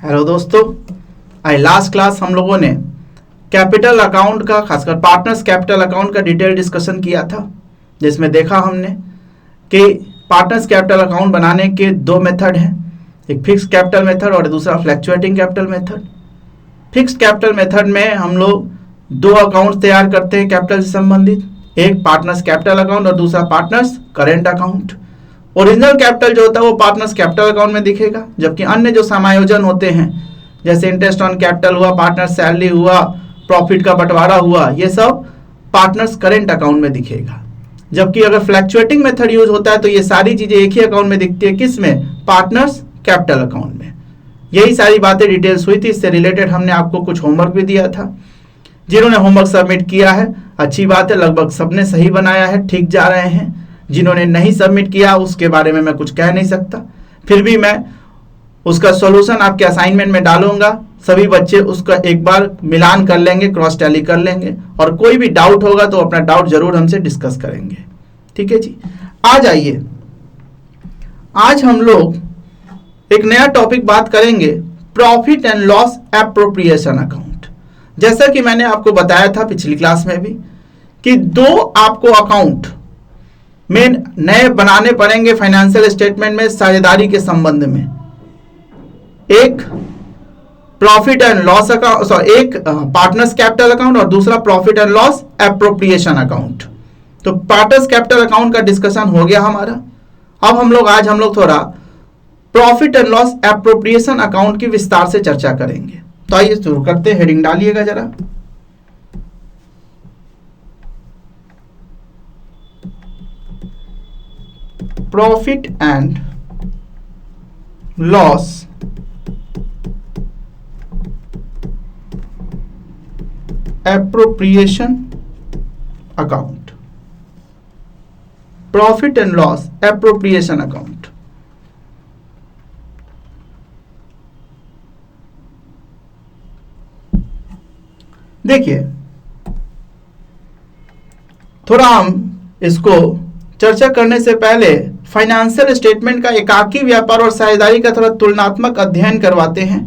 Hello दोस्तों, आज last class हम लोगों ने कैपिटल अकाउंट का, खासकर पार्टनर्स कैपिटल अकाउंट का डिटेल डिस्कशन किया था, जिसमें देखा हमने कि पार्टनर्स कैपिटल अकाउंट बनाने के दो मेथड हैं, एक फिक्स कैपिटल मेथड और दूसरा fluctuating capital method. Fix capital method में हम लोग दो अकाउंट तैयार करते हैं कैपिटल से संबंधित, एक पार्टनर्स कैपिटल अकाउंट और दूसरा partners current account. Original capital जो होता है वो पार्टनर्स कैपिटल अकाउंट में दिखेगा, जबकि अन्य जो समायोजन होते हैं जैसे इंटरेस्ट ऑन कैपिटल हुआ, पार्टनर सैलरी हुआ, प्रॉफिट का बंटवारा हुआ, ये सब पार्टनर्स करेंट अकाउंट में दिखेगा। जबकि अगर फ्लैक्चुएटिंग मेथड यूज होता है तो ये सारी चीजें एक ही अकाउंट में दिखती है, किस में? पार्टनर्स कैपिटल अकाउंट में। यही सारी बातें डिटेल्स हुई थी, इससे रिलेटेड हमने आपको कुछ होमवर्क भी दिया था। जिन्होंने होमवर्क सबमिट किया है अच्छी बात है, लगभग सबने सही बनाया है, ठीक जा रहे हैं। जिन्होंने नहीं सबमिट किया उसके बारे में मैं कुछ कह नहीं सकता, फिर भी मैं उसका सॉल्यूशन आपके असाइनमेंट में डालूंगा। सभी बच्चे उसका एक बार मिलान कर लेंगे, क्रॉस टैली कर लेंगे, और कोई भी डाउट होगा तो अपना डाउट जरूर हमसे डिस्कस करेंगे। ठीक है जी, आ जाइए। आज हम लोग एक नया टॉपिक बात करेंगे, profit and loss appropriation account. जैसा कि मैंने आपको बताया था पिछली क्लास में भी कि दो आपको अकाउंट में नए बनाने पड़ेंगे फाइनेंशियल स्टेटमेंट में साझेदारी के संबंध में। एक प्रॉफिट एंड लॉस अकाउंट, एक पार्टनर्स कैपिटल अकाउंट और दूसरा profit and loss appropriation account. तो पार्टनर्स कैपिटल अकाउंट का डिस्कशन हो गया हमारा। अब आज हम लोग थोड़ा profit and loss appropriation account की विस्तार से चर्चा करेंगे। तो आइए शुरू करते हैं, हेडिंग डालिएगा जरा। Profit and loss appropriation account. Profit and loss appropriation account. देखिए, थोड़ा हम इसको चर्चा करने से पहले फाइनेंशियल स्टेटमेंट का एकाकी व्यापार और साझेदारी का थोड़ा तुलनात्मक अध्ययन करवाते हैं।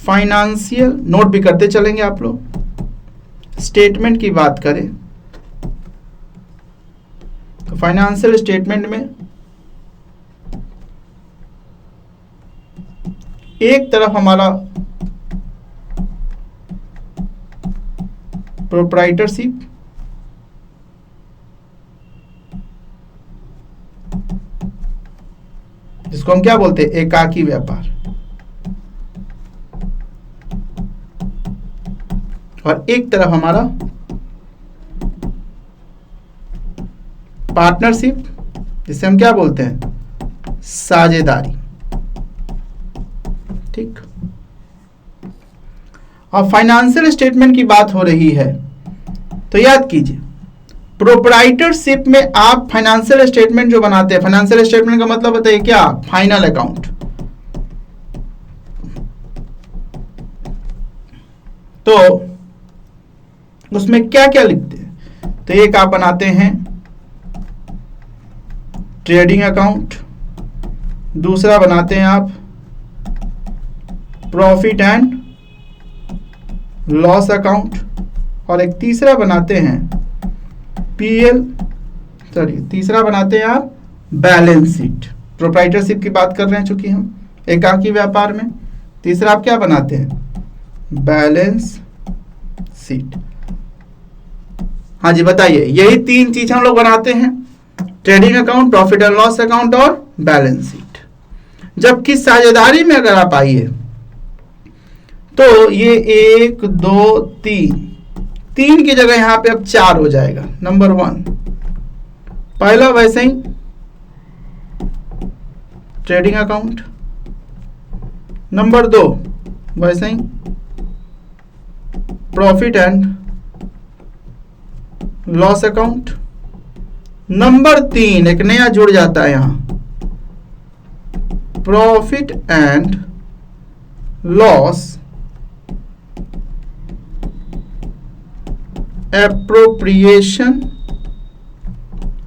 फाइनेंशियल नोट भी करते चलेंगे आप लोग। स्टेटमेंट की बात करें तो फाइनेंशियल स्टेटमेंट में एक तरफ हमारा प्रोप्राइटरशिप, जिसको हम क्या बोलते हैं? एकाकी व्यापार, और एक तरफ हमारा पार्टनरशिप, जिसे हम क्या बोलते हैं? साझेदारी। ठीक। अब फाइनेंशियल स्टेटमेंट की बात हो रही है तो याद कीजिए, प्रोप्राइटरशिप में आप फाइनेंशियल स्टेटमेंट जो बनाते हैं, फाइनेंशियल स्टेटमेंट का मतलब होता है क्या? Final account. तो उसमें क्या क्या लिखते हैं? तो एक आप बनाते हैं ट्रेडिंग अकाउंट, दूसरा बनाते हैं आप प्रॉफिट एंड लॉस अकाउंट, और एक तीसरा बनाते हैं तीसरा बनाते हैं आप बैलेंस शीट। प्रोप्राइटरशिप की बात कर रहे हैं चूंकि हम एकाकी व्यापार में। तीसरा आप क्या बनाते हैं? Balance sheet. हाँ जी, बताइए। यही तीन चीज हम लोग बनाते हैं, trading account, profit and loss account और बैलेंस शीट। जबकि साझेदारी में अगर आप आइए तो ये 1 2 3 की जगह यहां पे अब 4 हो जाएगा। नंबर 1 पहला वैसे ही ट्रेडिंग अकाउंट, नंबर 2 वैसे ही profit and loss account, number 3 एक नया जुड़ जाता है यहां, profit and loss appropriation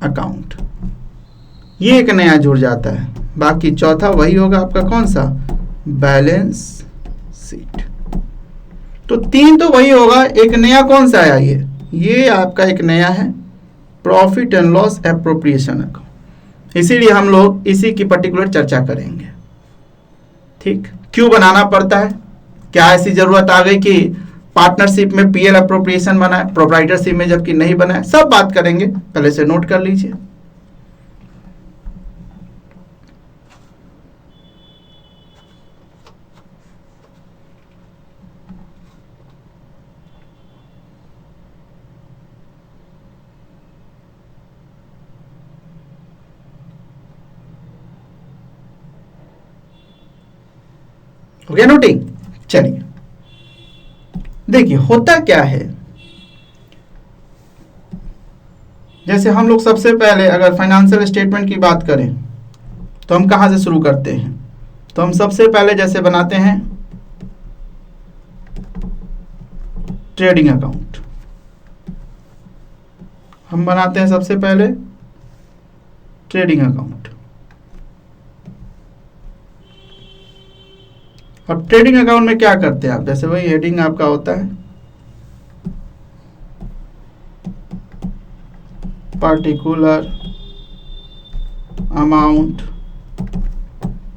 account. ये एक नया जुड़ जाता है, बाकी चौथा वही होगा आपका कौन सा, बैलेंस शीट। तो 3 तो वही होगा, एक नया कौन सा आया, ये आपका एक नया है profit and loss appropriation account, इसीलिए हम लोग इसी की पर्टिकुलर चर्चा करेंगे। ठीक, क्यों बनाना पड़ता है, क्या ऐसी जरूरत आ गई कि पार्टनरशिप में पीएल एप्रोप्रिएशन बनाए, प्रोप्राइटरशिप में जबकि नहीं बनाए, सब बात करेंगे, पहले से नोट कर लीजिए। हो गया नोटिंग। चलिए देखिए होता क्या है, जैसे हम लोग सबसे पहले अगर फाइनेंशियल स्टेटमेंट की बात करें तो हम कहां से शुरू करते हैं, तो हम सबसे पहले जैसे बनाते हैं ट्रेडिंग अकाउंट, हम बनाते हैं सबसे पहले ट्रेडिंग अकाउंट। अब ट्रेडिंग अकाउंट में क्या करते हैं आप, जैसे वही हेडिंग आपका होता है पर्टिकुलर अमाउंट,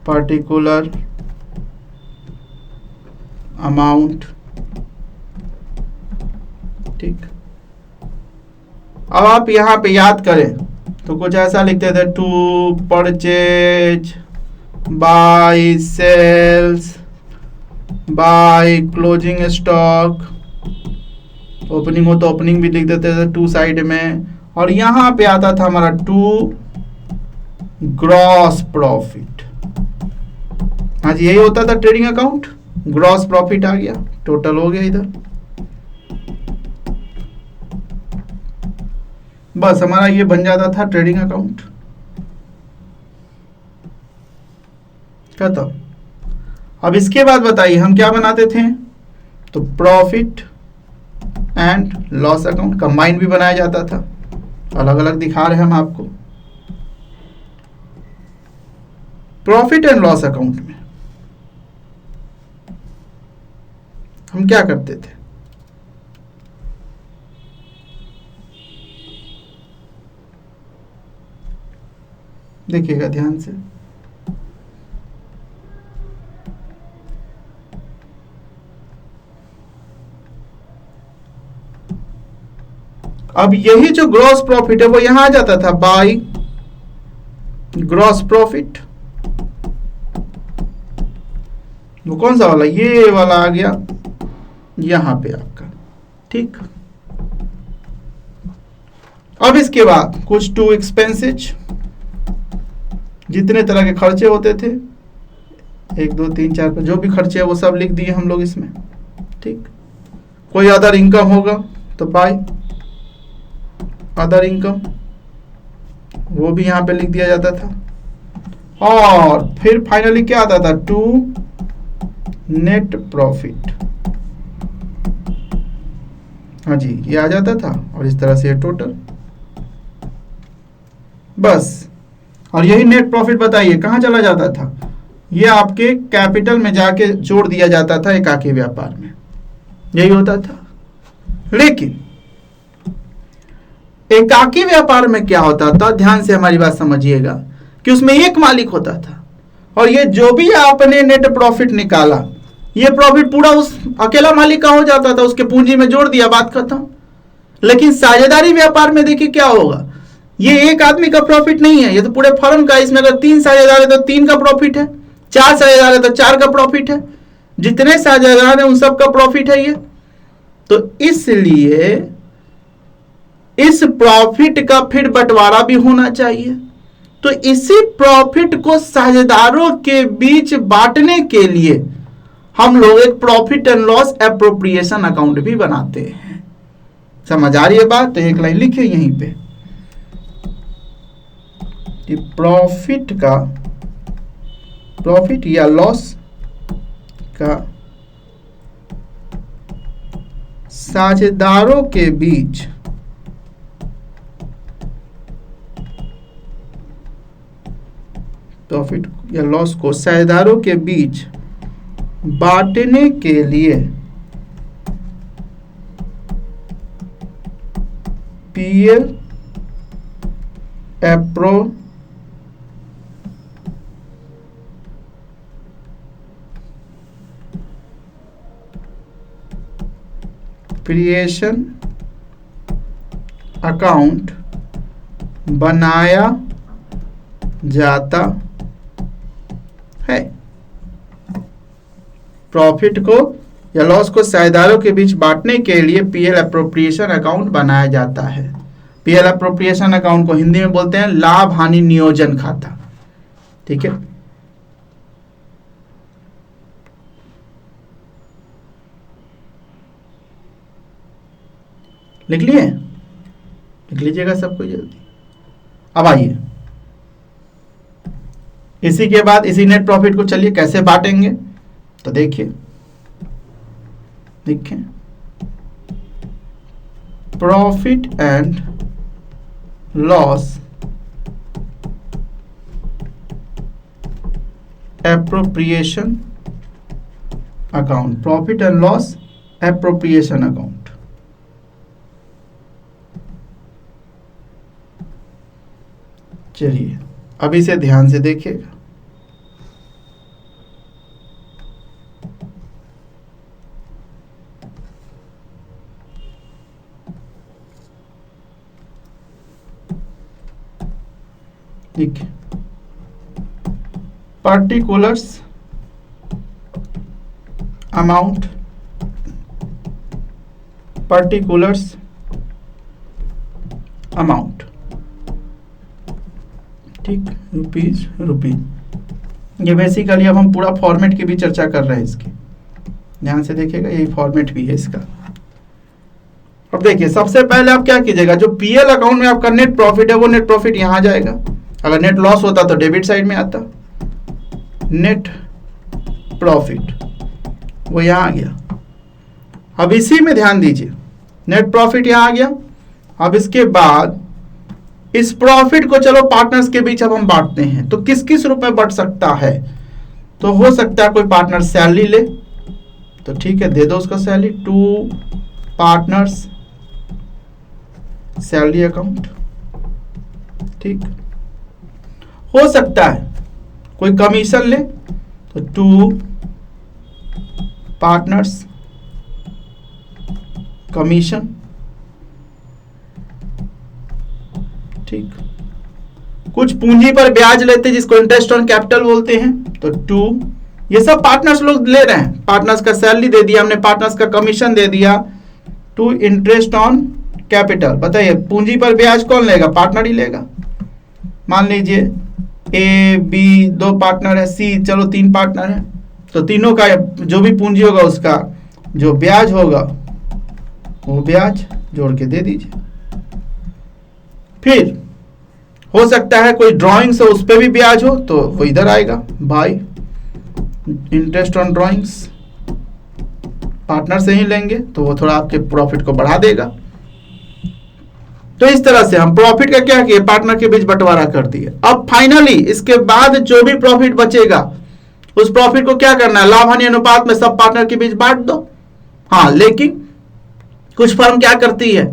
पर्टिकुलर अमाउंट। ठीक, अब आप यहां पे याद करें तो कुछ ऐसा लिखते थे, to purchase, by sales, by closing stock, opening हो तो ओपनिंग भी लिख देते थे टू साइड में, और यहां पे आता था हमारा टू ग्रॉस प्रॉफिट। हाँ जी, यही होता था ट्रेडिंग अकाउंट, ग्रॉस प्रॉफिट आ गया, टोटल हो गया इधर, बस हमारा ये बन जाता था ट्रेडिंग अकाउंट। खत्म। अब इसके बाद बताइए हम क्या बनाते थे, तो profit and loss account combine भी बनाया जाता था, अलग अलग दिखा रहे हैं हम आपको। प्रॉफिट एंड लॉस अकाउंट में हम क्या करते थे, देखिएगा ध्यान से, अब यही जो ग्रॉस प्रॉफिट है वो यहां आ जाता था बाय ग्रॉस प्रॉफिट, वो कौन सा वाला, ये वाला आ गया यहां पे आपका। ठीक, अब इसके बाद कुछ टू एक्सपेंसेज, जितने तरह के खर्चे होते थे 1 2 3 4 जो भी खर्चे है वो सब लिख दिए हम लोग इसमें। ठीक, कोई अदर इनकम होगा तो बाय अदर इनकम, वो भी यहां पे लिख दिया जाता था, और फिर फाइनली क्या आता था, टू नेट प्रॉफिट। हाँ जी, ये आ जाता था, और इस तरह से ये टोटल, बस। और यही नेट प्रॉफिट बताइए कहां चला जाता था, ये आपके कैपिटल में जाके जोड़ दिया जाता था एकाकी व्यापार में, यही होता था। लेकिन एकाकी व्यापार में क्या होता था, ध्यान से हमारी बात समझिएगा, कि उसमें एक मालिक होता था, और ये जो भी आपने नेट प्रॉफिट निकाला, ये प्रॉफिट पूरा उस अकेला मालिक का हो जाता था, उसके पूंजी में जोड़ दिया, बात खत्म। लेकिन साझेदारी व्यापार में देखिए क्या होगा, ये एक आदमी का प्रॉफिट नहीं है, ये तो पूरे फर्म का। इसमें अगर 3 साझेदार है तो 3 का प्रॉफिट है, 4 साझेदार है तो 4 का प्रॉफिट है, जितने साझेदार है उन सब का प्रॉफिट है ये। तो इसलिए इस प्रॉफिट का फिर बंटवारा भी होना चाहिए, तो इसी प्रॉफिट को साझेदारों के बीच बांटने के लिए हम लोग एक profit and loss appropriation account भी बनाते हैं। समझ आ रही है बात, तो एक लाइन लिखिए यहीं पे कि प्रॉफिट या लॉस का साझेदारों के बीच प्रॉफिट या लॉस को साझेदारों के बीच बांटने के लिए पीएल एप्रोप्रिएशन अकाउंट बनाया जाता है। प्रॉफिट को या लॉस को साझेदारों के बीच बांटने के लिए पीएल एप्रोप्रिएशन अकाउंट बनाया जाता है। पीएल एप्रोप्रिएशन अकाउंट को हिंदी में बोलते हैं लाभ हानि नियोजन खाता। ठीक है, लिख लिए? लिख लीजिएगा सबको जल्दी। अब आइए इसी के बाद इसी नेट प्रॉफिट को चलिए कैसे बांटेंगे, तो देखिए देखें, profit and loss appropriation account, profit and loss appropriation account. चलिए अब इसे ध्यान से देखिएगा। ठीक, पर्टिकुलर्स अमाउंट, पर्टिकुलर्स अमाउंट, ठीक, रुपीज। ये बेसिकली अब हम पूरा फॉर्मेट की भी चर्चा कर रहे हैं इसकी, ध्यान से देखिएगा, यही फॉर्मेट भी है इसका। अब देखिए सबसे पहले आप क्या कीजिएगा, जो पीएल अकाउंट में आपका नेट प्रॉफिट है वो नेट प्रॉफिट यहां जाएगा। अगर नेट लॉस होता तो डेबिट साइड में आता, नेट प्रॉफिट वो यहां आ गया। अब इसी में ध्यान दीजिए, नेट प्रॉफिट यहां आ गया। अब इसके बाद इस प्रॉफिट को चलो पार्टनर्स के बीच अब हम बांटते हैं, तो किस किस रूप में बढ़ सकता है, तो हो सकता है कोई पार्टनर सैलरी ले, तो ठीक है दे दो उसको सैलरी, 2 पार्टनर्स सैलरी अकाउंट। ठीक, हो सकता है कोई कमीशन ले, तो 2 पार्टनर्स कमीशन। ठीक, कुछ पूंजी पर ब्याज लेते जिसको इंटरेस्ट ऑन कैपिटल बोलते हैं, तो 2, ये सब पार्टनर्स लोग ले रहे हैं। पार्टनर्स का सैलरी दे दिया हमने, पार्टनर्स का कमीशन दे दिया, 2 इंटरेस्ट ऑन कैपिटल। बताइए पूंजी पर ब्याज कौन लेगा, पार्टनर ही लेगा। मान लीजिए ए बी 2 पार्टनर है, सी चलो 3 पार्टनर है, तो तीनों का जो भी पूंजी होगा उसका जो ब्याज होगा वो ब्याज जोड़ के दे दीजिए। फिर हो सकता है कोई ड्राइंग्स हो उस पर भी ब्याज हो, तो वो इधर आएगा, bye interest on drawings, partner से ही लेंगे तो वो थोड़ा आपके प्रॉफिट को बढ़ा देगा। तो इस तरह से हम प्रॉफिट का क्या किए, पार्टनर के बीच बंटवारा कर दिए। अब फाइनली इसके बाद जो भी प्रॉफिट बचेगा उस प्रॉफिट को क्या करना है, लाभ हानि अनुपात में सब पार्टनर के बीच बांट दो। हाँ, लेकिन कुछ फर्म क्या करती है,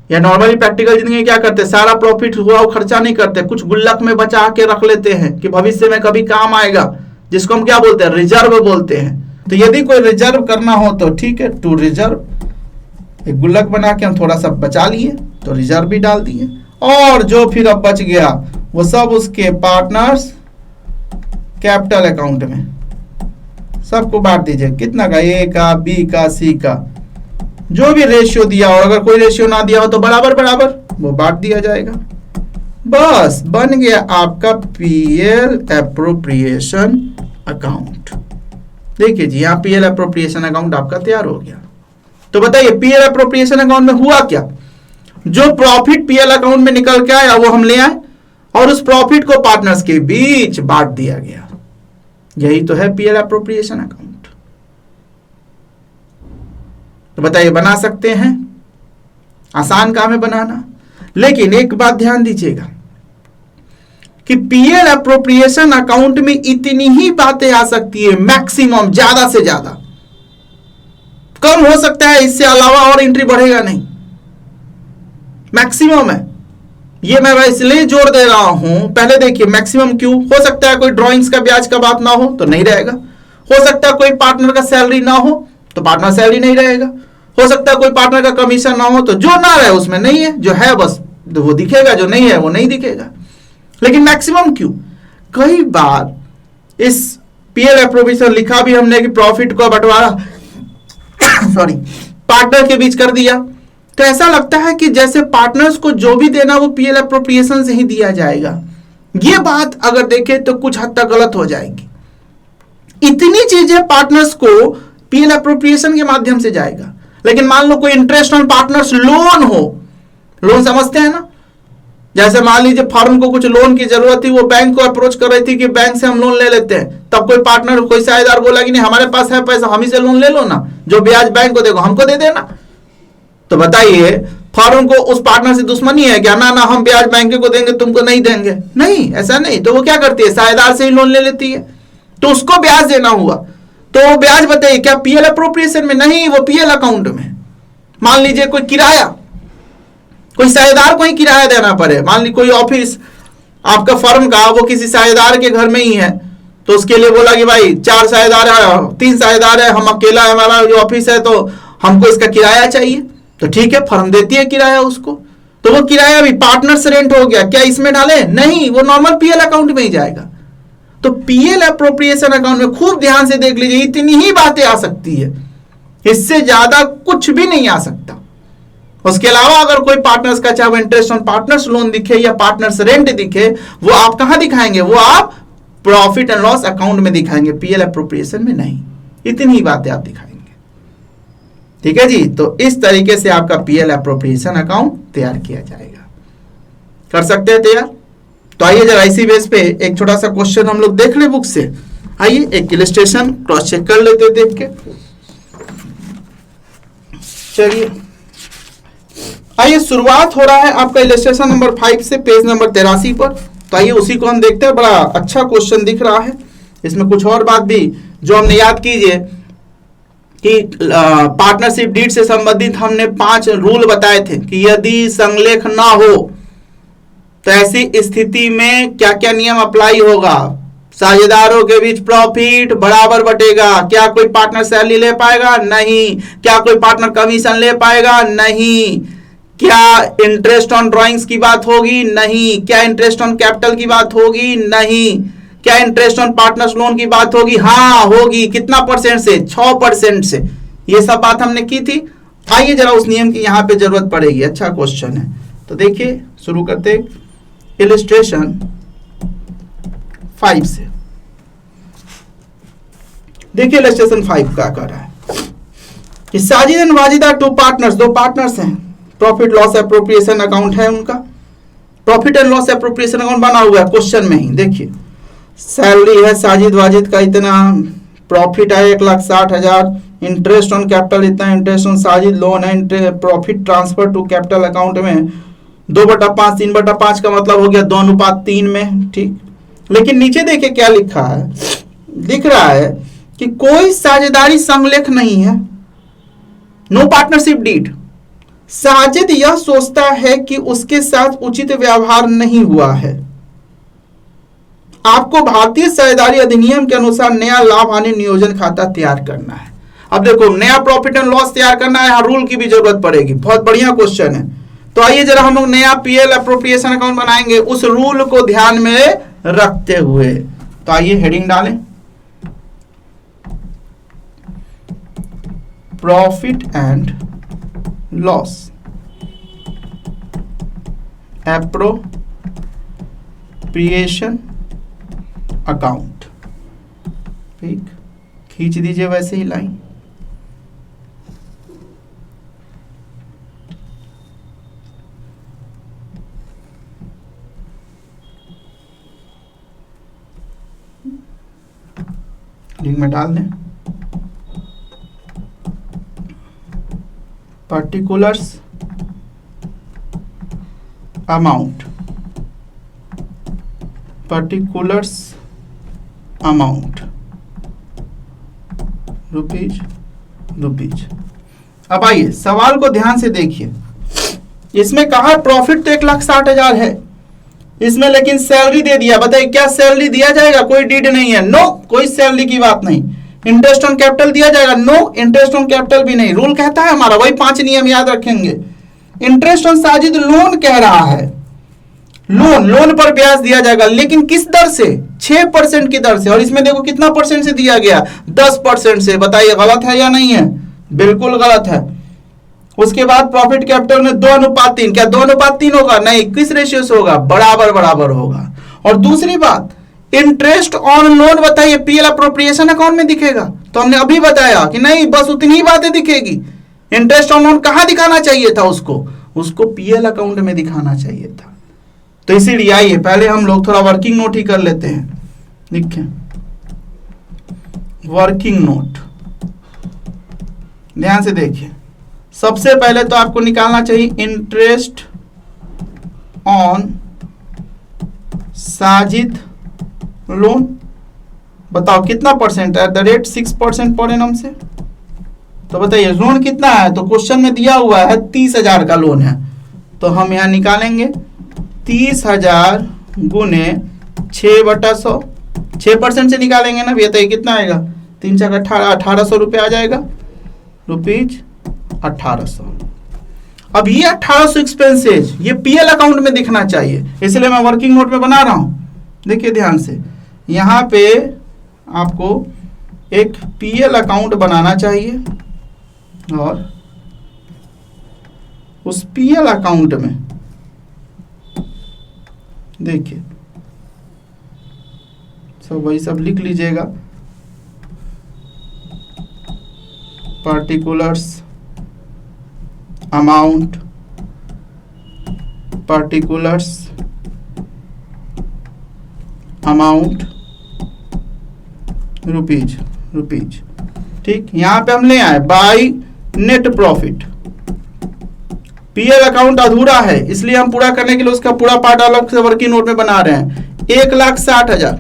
या नॉर्मली प्रैक्टिकल जिंदगी में क्या करते हैं, सारा प्रॉफिट हुआ वो खर्चा नहीं करते, कुछ गुल्लक में बचा के रख लेते हैं कि भविष्य में कभी काम आएगा, जिसको हम क्या बोलते हैं, रिजर्व बोलते हैं। तो यदि कोई रिजर्व करना हो तो ठीक है, टू रिजर्व, एक गुल्लक बना के हम थोड़ा सा बचा लिए तो रिजर्व भी डाल दिए, और जो फिर अब बच गया वो सब उसके पार्टनर्स कैपिटल अकाउंट में सबको बांट दीजिए। कितना का, ए का, बी का, सी का, जो भी रेशियो दिया, और अगर कोई रेशियो ना दिया हो तो बराबर बराबर वो बांट दिया जाएगा। बस बन गया आपका पीएल एप्रोप्रिएशन अकाउंट। देखिए जी, यहाँ पीएल एप्रोप्रिएशन अकाउंट आपका तैयार हो गया। तो बताइए पीएल एप्रोप्रिएशन अकाउंट में हुआ क्या, जो प्रॉफिट पीएल अकाउंट में निकल के आया वो हम ले आए और उस प्रॉफिट को पार्टनर्स के बीच बांट दिया गया। यही तो है पीएल एप्रोप्रिएशन अकाउंट। तो बताइए बना सकते हैं, आसान काम है बनाना। लेकिन एक बात ध्यान दीजिएगा, कि पीएल अप्रोप्रिएशन अकाउंट में इतनी ही बातें आ सकती है, मैक्सिमम, ज्यादा से ज्यादा, कम हो सकता है, इससे अलावा और एंट्री बढ़ेगा नहीं, मैक्सिमम है। ये मैं इसलिए जोर दे रहा हूं, पहले देखिए मैक्सिमम क्यों। हो सकता है कोई ड्राइंग्स का ब्याज का बात ना हो तो नहीं रहेगा, हो सकता है कोई पार्टनर का सैलरी ना हो तो पार्टनर सैलरी नहीं रहेगा, हो सकता है कोई पार्टनर का कमीशन ना हो तो जो ना रहे उसमें नहीं है, जो है बस वो दिखेगा, जो नहीं है वो नहीं दिखेगा। लेकिन मैक्सिमम क्यों? कई बार इस पीएल अप्रोप्रिएशन लिखा भी हमने कि प्रॉफिट का बंटवारा सॉरी पार्टनर के बीच कर दिया, तो ऐसा लगता है कि जैसे पार्टनर्स को जो भी देना वो पीएल अप्रोप्रिएशन से ही दिया जाएगा। ये बात अगर देखें तो कुछ हद तक गलत हो जाएगी। इतनी चीजें पार्टनर्स को पीएल अप्रोप्रिएशन के माध्यम से जाएगा, लेकिन मान लो कोई इंटरेस्ट ऑन पार्टनर्स लोन हो, लोन समझते हैं ना, जैसे मान लीजिए फर्म को कुछ लोन की जरूरत थी, वो बैंक को अप्रोच कर रही थी कि बैंक से हम लोन ले लेते हैं, तब कोई पार्टनर, कोई साझेदार बोला कि नहीं हमारे पास है पैसा, हम ही से लोन ले लो ना, जो ब्याज बैंक को देगा हमको दे देना। तो बताइए फर्म को उस पार्टनर से दुश्मनी है क्या? ना हम ब्याज बैंक को देंगे, तुमको नहीं देंगे, नहीं, ऐसा नहीं। तो वो क्या करती है, साझेदार से ही लोन ले लेती है, तो उसको ब्याज देना हुआ, तो वो ब्याज बताइए क्या पीएल अप्रोप्रिएशन में? नहीं, वो पीएल अकाउंट में। मान लीजिए कोई किराया, कोई साझेदार को ही किराया देना पड़े, मान लीजिए कोई ऑफिस आपका फर्म का वो किसी साझेदार के घर में ही है, तो उसके लिए बोला कि भाई 4 साझेदार है, 3 साझेदार है, हम अकेला है, हमारा जो ऑफिस है, तो हमको इसका किराया चाहिए, तो ठीक है फर्म देती है किराया उसको, तो वो किराया भी पार्टनर्स रेंट हो गया, क्या इसमें डाले? नहीं, वो नॉर्मल पीएल अकाउंट में ही जाएगा। तो पीएल अप्रोप्रिएशन अकाउंट में खूब ध्यान से देख लीजिए, इतनी ही बातें आ सकती है, इससे ज्यादा कुछ भी नहीं आ सकता। उसके अलावा अगर कोई पार्टनर्स का चाहे इंटरेस्ट ऑन पार्टनर्स लोन दिखे या पार्टनर्स रेंट दिखे, वो आप कहां दिखाएंगे? वो आप प्रॉफिट एंड लॉस अकाउंट में दिखाएंगे, पीएल अप्रोप्रिएशन में नहीं। इतनी ही बातें आप दिखाएंगे, ठीक है जी। तो इस तरीके से आपका पीएल अप्रोप्रिएशन अकाउंट तैयार किया जाएगा। कर सकते हैं तैयार? तो आइए जरा इसी बेस पे एक छोटा सा क्वेश्चन हम लोग देख ले बुक से। आइए एक इलस्ट्रेशन क्रॉस चेक कर लेते हैं देख के। चलिए आइए शुरुआत हो रहा है आपका इलस्ट्रेशन नंबर 5 से, पेज नंबर 83 पर। तो आइए उसी को हम देखते हैं। बड़ा अच्छा क्वेश्चन दिख रहा है, इसमें कुछ और बात भी जो हमने याद कीजिए कि पार्टनरशिप डीड से संबंधित हमने 5 रूल बताए थे कि यदि संलेख ना हो तो ऐसी स्थिति में क्या क्या नियम अप्लाई होगा। साझेदारों के बीच प्रॉफिट बराबर बटेगा। क्या कोई पार्टनर सैलरी ले पाएगा? नहीं। क्या कोई पार्टनर कमीशन ले पाएगा? नहीं। क्या इंटरेस्ट ऑन ड्राइंग्स की बात होगी? नहीं। क्या इंटरेस्ट ऑन कैपिटल की बात होगी? नहीं। क्या इंटरेस्ट ऑन पार्टनर्स लोन की बात होगी? हाँ होगी। कितना परसेंट से? 6% से। ये सब बात हमने की थी। आइए जरा उस नियम की यहां पे जरूरत पड़ेगी। अच्छा क्वेश्चन है, तो देखिए शुरू करते इलस्ट्रेशन 5 से। देखिए इलस्ट्रेशन 5 क्या कर रहा है कि Sajid and Wajida 2 partners, 2 partners हैं। प्रॉफिट लॉस एप्रोप्रिएशन अकाउंट है उनका, profit and loss appropriation account बना हुआ है क्वेश्चन में ही। देखिए सैलरी है साजिद वाजिद का इतना, प्रॉफिट है 1,60,000, इंटरेस्ट ऑन कैपिटल इतना, इंटरेस्ट ऑन साजिद लोन है, profit transfer to capital account में 2/5 3/5 का मतलब हो गया 2:3 में, ठीक। लेकिन नीचे देखिए क्या लिखा है, दिख रहा है कि कोई साझेदारी संलेख नहीं है, नो पार्टनरशिप डीड। साजिद यह सोचता है कि उसके साथ उचित व्यवहार नहीं हुआ है। आपको भारतीय साझेदारी अधिनियम के अनुसार नया लाभ हानि नियोजन खाता तैयार करना है। अब देखो नया प्रॉफिट एंड लॉस तैयार करना है, यहां रूल की भी जरूरत पड़ेगी। बहुत बढ़िया क्वेश्चन है। तो आइए जरा हम लोग नया पीएल अप्रोप्रिएशन अकाउंट बनाएंगे उस रूल को ध्यान में रखते हुए। तो आइए हेडिंग डालें, profit and loss appropriation account, ठीक। खींच दीजिए वैसे ही लाइन। लिंक में डाल दें particulars amount particulars amount rupees. अब आइए सवाल को ध्यान से देखिए, इसमें कहा प्रॉफिट तो 1,60,000 है इसमें, लेकिन सैलरी दे दिया। बताइए क्या सैलरी दिया जाएगा? कोई डीड नहीं है, नो, कोई सैलरी की बात नहीं। इंटरेस्ट ऑन कैपिटल दिया जाएगा? नो, इंटरेस्ट ऑन कैपिटल भी नहीं। रूल कहता है हमारा, वही 5 नियम याद रखेंगे। इंटरेस्ट ऑन साजिद लोन कह रहा है, लोन पर ब्याज दिया जाएगा, लेकिन किस दर से? 6% की दर से। और इसमें देखो कितना परसेंट से दिया गया? 10% से। बताइए गलत है या नहीं है? बिल्कुल गलत है। उसके बाद प्रॉफिट कैपिटल में 2:3। क्या 2:3 होगा? नहीं। किस रेशियो से होगा? बराबर होगा। और दूसरी बात, इंटरेस्ट ऑन लोन बताइए पीएल अप्रोप्रिएशन अकाउंट में दिखेगा? तो हमने अभी बताया कि नहीं, बस उतनी ही बातें दिखेगी। इंटरेस्ट ऑन लोन कहां दिखाना चाहिए था? उसको पीएल अकाउंट में दिखाना चाहिए था। तो इसीलिए आइए पहले हम लोग थोड़ा वर्किंग नोट ही कर लेते हैं। लिखें वर्किंग नोट, ध्यान से देखिए। सबसे पहले तो आपको निकालना चाहिए इंटरेस्ट ऑन साजिद लोन। बताओ कितना परसेंट है? @ 6% पर एनम से। तो बताइए लोन कितना है? तो क्वेश्चन में दिया हुआ है 30,000 का लोन है, तो हम यहां निकालेंगे 30,000 गुने 6/100। 6% से निकालेंगे ना भैया, तो ये कितना आएगा? 3 × 1800 रुपये आ जाएगा, रुपीज 1800। अब ये 1800 एक्सपेंसेज ये पीएल अकाउंट में दिखना चाहिए, इसलिए मैं वर्किंग नोट में बना रहा हूं। देखिए ध्यान से, यहां पे आपको एक पीएल अकाउंट बनाना चाहिए और उस पीएल अकाउंट में देखिए सब वही सब लिख लीजिएगा। Particulars amount, particulars amount rupees. ठीक, यहां पे हम ले आए by net profit. PL account अधूरा है, इसलिए हम पूरा करने के लिए उसका पूरा पार्ट अलग से वर्किंग नोट में बना रहे हैं। 1,60,000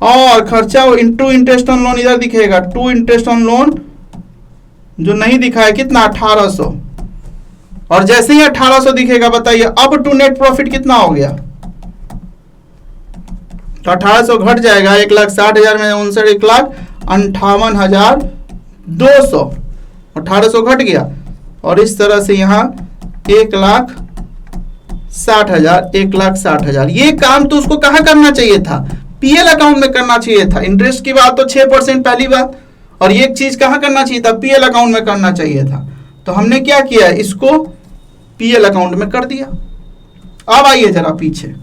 और खर्चा इंटू इंटरेस्ट ऑन लोन इधर दिखेगा। 2 इंटरेस्ट ऑन लोन जो नहीं दिखा है कितना? 1800। और जैसे ही 1800 दिखेगा बताइए अब टू नेट प्रॉफिट कितना हो गया? तो 1800 घट जाएगा 1,60,000 में 1,58,200। 1800 घट गया और इस तरह से यहां 1,60,000। ये काम तो उसको कहां करना चाहिए था? पीएल अकाउंट में करना चाहिए था। इंटरेस्ट की बात तो 6% पहली बात, और ये चीज कहां करना चाहिए था? पीएल अकाउंट में करना चाहिए था। तो हमने क्या किया? इसको पीएल अकाउंट में कर दिया। अब आइए जरा पीछे,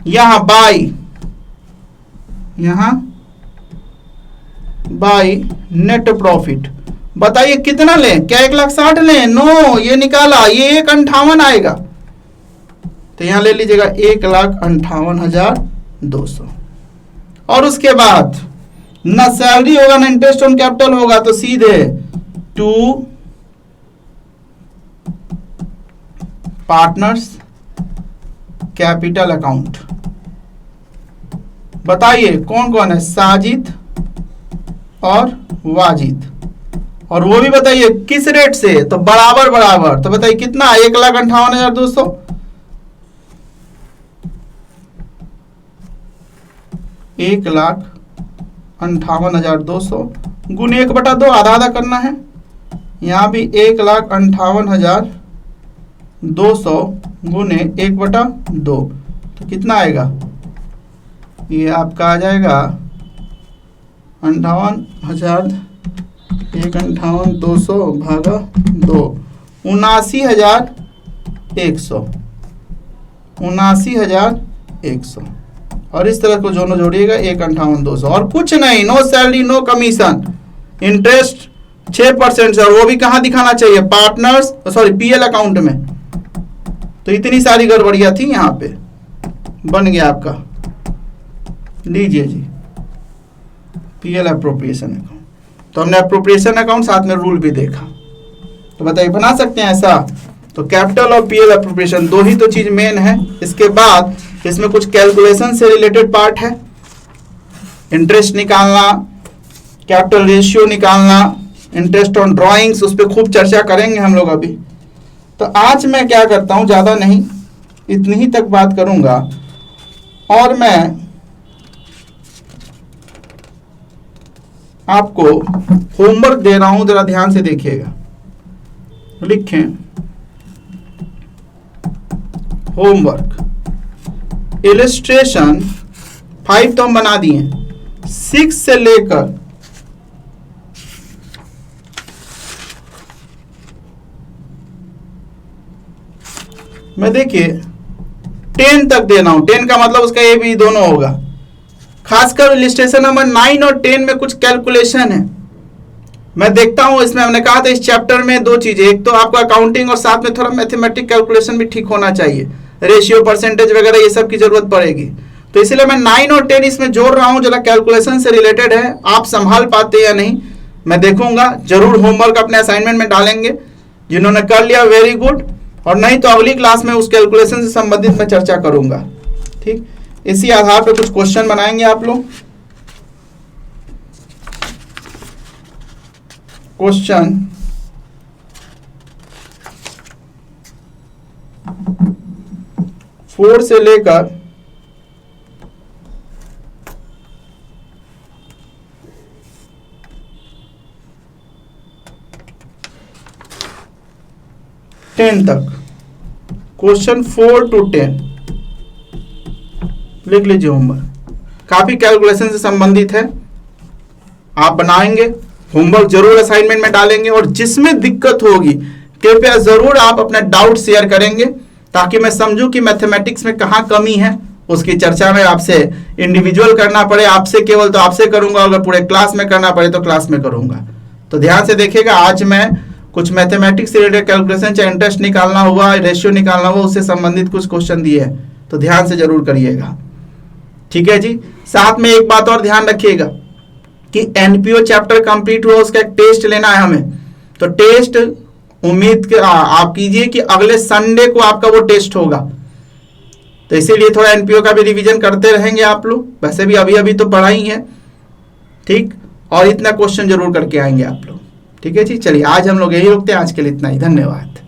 यहां बाय नेट प्रॉफिट। बताइए कितना लें? क्या 1,60,000 लें? नो, ये निकाला, ये 1,58,000 आएगा, तो यहां ले लीजिएगा 1,58,200। और उसके बाद ना सैलरी होगा ना इंटरेस्ट ऑन कैपिटल होगा, तो सीधे टू पार्टनर्स कैपिटल अकाउंट। बताइए कौन कौन है? साजिद और वाजिद। और वो भी बताइए किस रेट से? तो बराबर। तो बताइए कितना? 1,58,200। 1,58,200 गुने 1/2, आधा करना है। यहां भी 1,58,200 गुने 1/2, तो कितना आएगा? ये आपका आ जाएगा 58,000, 1,58,200 भागा 2, 79,100। 79,100। और इस तरह को दोनों जोड़िएगा 1,58,200। और कुछ नहीं, no salary no commission, interest 6% से, और वो भी कहां दिखाना चाहिए? पार्टनर्स पीएल अकाउंट में। तो इतनी सारी गड़बड़ियां थी, यहां पे बन गया आपका। लीजिए जी पीएल अप्रोप्रिएशन अकाउंट। तो हमने अप्रोप्रिएशन अकाउंट साथ में रूल भी देखा। तो बताइए बना सकते हैं ऐसा? तो कैपिटल और पीएल अप्रोप्रिएशन दो ही तो चीज मेन है। इसके बाद इसमें कुछ कैलकुलेशन से रिलेटेड पार्ट है, इंटरेस्ट निकालना, कैपिटल रेशियो निकालना, इंटरेस्ट ऑन ड्राइंग्स, उस पर खूब चर्चा करेंगे हम लोग अभी। तो आज मैं क्या करता हूं, ज़्यादा नहीं, इतनी ही तक बात करूंगा, और मैं आपको होमवर्क दे रहा हूं, जरा ध्यान से देखिएगा। लिखें होमवर्क, इलस्ट्रेशन 5 तो हम बना दिए, 6 से लेकर मैं देखिए 10 तक देना हूं। 10 का मतलब उसका ए बी दोनों होगा। खासकर इलस्ट्रेशन नंबर 9 और 10 में कुछ कैलकुलेशन है, मैं देखता हूं। इसमें हमने कहा था इस चैप्टर में 2 चीजें, एक तो आपको अकाउंटिंग और साथ में थोड़ा मैथमेटिक कैलकुलेशन भी ठीक होना चाहिए, रेशियो परसेंटेज वगैरह ये सब की जरूरत पड़ेगी। तो इसलिए मैं 9 और 10 इसमें जोड़ रहा हूं, जरा कैलकुलेशन से रिलेटेड है, आप संभाल पाते या नहीं मैं देखूंगा। जरूर होमवर्क अपने असाइनमेंट में डालेंगे, जिन्होंने कर लिया वेरी गुड, और नहीं तो अगली क्लास में उस कैलकुलेशन से संबंधित मैं चर्चा करूंगा। ठीक, इसी आधार पर कुछ क्वेश्चन बनाएंगे आप लोग। क्वेश्चन 4 से लेकर 10 तक, क्वेश्चन 4 to 10 लिख लीजिए होमवर्क। काफी कैलकुलेशन से संबंधित है, आप बनाएंगे, होमवर्क जरूर असाइनमेंट में डालेंगे, और जिसमें दिक्कत होगी कृपया जरूर आप अपना डाउट शेयर करेंगे, ताकि मैं समझूं कि मैथमेटिक्स में कहाँ कमी है। उसकी चर्चा में आपसे इंडिविजुअल करना पड़े, आपसे केवल तो आपसे करूंगा, अगर पूरे क्लास में करना पड़े तो क्लास में करूंगा। तो ध्यान से देखिएगा, आज मैं कुछ मैथमेटिक्स से रिलेटेड कैलकुलेशन, चाहे इंटरेस्ट निकालना हुआ, रेशियो निकालना हुआ, उससे संबंधित कुछ क्वेश्चन दिए हैं, तो ध्यान से जरूर करिएगा। ठीक है जी। साथ में एक बात और ध्यान रखिएगा कि एनपीओ चैप्टर कंप्लीट हुआ, उसका एक टेस्ट लेना है हमें। तो टेस्ट उम्मीद आप कीजिए कि अगले संडे को आपका वो टेस्ट होगा, तो इसीलिए थोड़ा एनपीओ का भी रिवीजन करते रहेंगे आप लोग। वैसे भी अभी अभी तो पढ़ा ही है, ठीक, और इतना क्वेश्चन जरूर करके आएंगे आप लोग। ठीक है जी, चलिए आज हम लोग यही रुकते हैं, आज के लिए इतना ही, धन्यवाद।